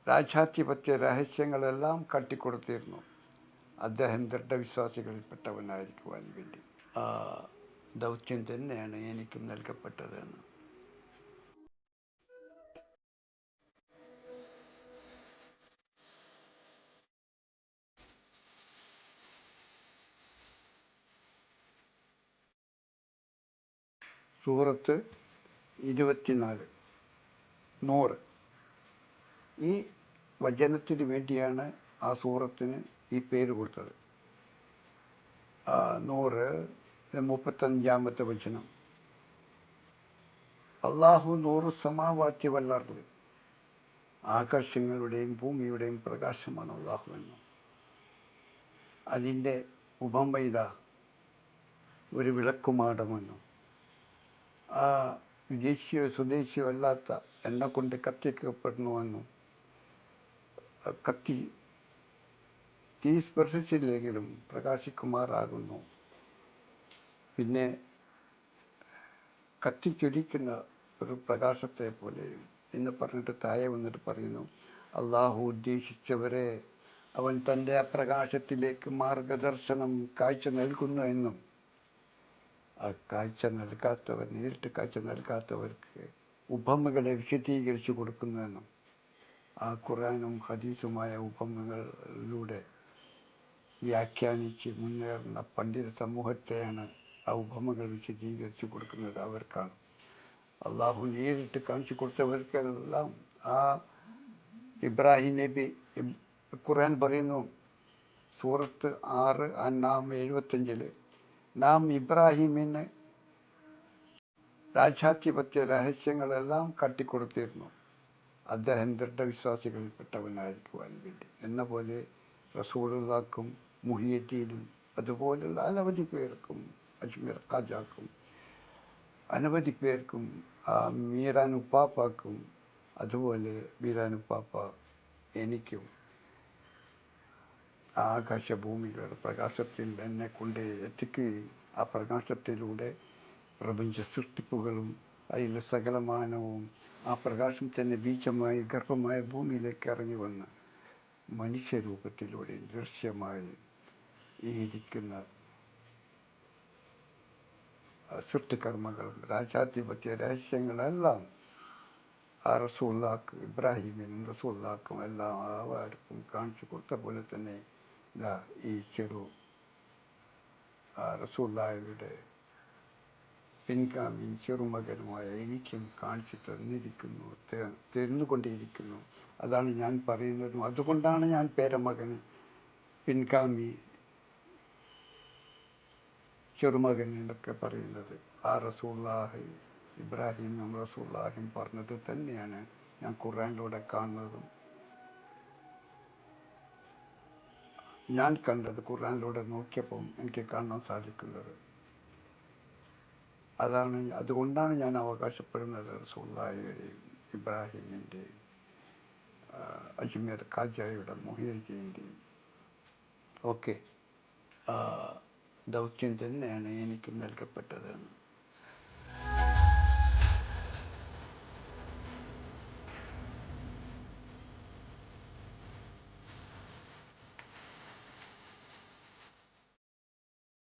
രാജാധിപത്യ രഹസ്യങ്ങളെല്ലാം കാട്ടിക്കൊടുത്തിരുന്നു. അദ്ദേഹം ദൃഢവിശ്വാസികളിൽപ്പെട്ടവനായിരിക്കുവാൻ വേണ്ടി. ആ ദൗത്യം തന്നെയാണ് എനിക്കും നൽകപ്പെട്ടതെന്ന്. സൂറത്ത് 24 നൂറ്. ഈ വചനത്തിന് വേണ്ടിയാണ് ആ സൂറത്തിന് ഈ പേര് കൊടുത്തത്. 100 35-ാമത്തെ വചനം. അള്ളാഹു നൂറു സമാവാത്തി വല്ലർദ്, ആകാശങ്ങളുടെയും ഭൂമിയുടെയും പ്രകാശമാണ് അള്ളാഹു എന്നും. അതിൻ്റെ ഉപമ ഒരു വിളക്കുമാടമെന്നും. ആ വിദേശിയോ സ്വദേശിയോ അല്ലാത്ത എണ്ണ കൊണ്ട് കത്തിക്കപ്പെടുന്നുവെന്നും, കത്തി തീ സ്പർശിച്ചില്ലെങ്കിലും പ്രകാശിക്കുമാറാകുന്നു. പിന്നെ കത്തിച്ചൊലിക്കുന്ന ഒരു പ്രകാശത്തെ പോലെയും എന്ന് പറഞ്ഞിട്ട് താഴെ വന്നിട്ട് പറയുന്നു, അള്ളാഹു ഉദ്ദേശിച്ചവരെ അവൻ തൻ്റെ ആ പ്രകാശത്തിലേക്ക് മാർഗദർശനം കാഴ്ച നൽകുന്നു എന്നും, ആ കാഴ്ച നൽകാത്തവർ, നേരിട്ട് കാഴ്ച നൽകാത്തവർക്ക് ഉപമകളെ വിശദീകരിച്ചു കൊടുക്കുന്നുവെന്നും, ആ ഖുർആനും ഹദീസുമായ ഉപമകളിലൂടെ വ്യാഖ്യാനിച്ച് മുന്നേറുന്ന പണ്ഡിത സമൂഹത്തെയാണ് ആ ഉപമകൾ വിശദീകരിച്ചു കൊടുക്കുന്നത്. അവർക്കാണ്. അള്ളാഹു നേരിട്ട് കാണിച്ചു കൊടുത്തവർക്കെല്ലാം ആ ഇബ്രാഹിം നബി, ഖുർആൻ പറയുന്നു സൂറത്ത് 6 അൻആം 75 നാം ഇബ്രാഹിമിന് രാജാധിപത്യ രഹസ്യങ്ങളെല്ലാം കാട്ടിക്കൊടുത്തിരുന്നു. അദ്ദേഹം ദൃഢവിശ്വാസികളിൽപ്പെട്ടവനായിരിക്കുവാൻ വേണ്ടി. എന്ന പോലെ റസൂലുള്ളാഹിക്കും മുഹിയുദ്ദീനും അതുപോലുള്ള അനവധി പേർക്കും, അജ്മീർ ഖാജാക്കും അനവധി പേർക്കും, മീരാനുപ്പാപ്പാക്കും അതുപോലെ മീരാനുപ്പാപ്പ എനിക്കും ആകാശഭൂമികളുടെ പ്രകാശത്തിൽ എന്നെ കൊണ്ട് എത്തിക്കുകയും ആ പ്രകാശത്തിലൂടെ പ്രപഞ്ച സൃഷ്ടിപ്പുകളും അതിലെ സകലമാനവും ആ പ്രകാശം തന്നെ ബീജമായി ഗർഭമായ ഭൂമിയിലേക്ക് ഇറങ്ങി വന്ന് മനുഷ്യരൂപത്തിലൂടെ ദൃശ്യമായി ഇരിക്കുന്ന സൃഷ്ടികർമ്മങ്ങളും രാജാധിപത്യ രഹസ്യങ്ങളെല്ലാം ആ റസൂലുള്ളാഹിക്ക്, ഇബ്രാഹിമിനും റസൂലുള്ളാഹിക്കും എല്ലാം ആർക്കും കാണിച്ചു കൊടുത്ത പോലെ തന്നെ ഈ റസൂലുള്ളാഹിയുടെ പിൻഗാമി ചെറുമകനുമായ എനിക്കും കാണിച്ചു തരുന്നുകൊണ്ടേയിരിക്കുന്നു. അതാണ് ഞാൻ പറയുന്നതും. അതുകൊണ്ടാണ് ഞാൻ പേരമകൻ, പിൻഗാമി, ചെറുമകൻ എന്നൊക്കെ പറയുന്നത്. ആ റസൂലുള്ളാഹി ഇബ്രാഹിമും റസൂലുള്ളാഹിയും പറഞ്ഞത് തന്നെയാണ് ഞാൻ ഖുർആനിലൂടെ കാണുന്നതും ഞാൻ കണ്ടത് ഖുർആനിലൂടെ നോക്കിയപ്പോൾ എനിക്ക് കാണാൻ സാധിക്കുന്നത്. അതുകൊണ്ടാണ് ഞാൻ അവകാശപ്പെടുന്നത് റസൂലുള്ളാഹിയുടെയും ഇബ്രാഹിമിൻ്റെയും അജ്മീർ ഖാജയുടെ മുഹിയുദ്ദീൻ്റെയും ഒക്കെ ദൗത്യം തന്നെയാണ് എനിക്കും നൽകപ്പെട്ടതെന്ന്.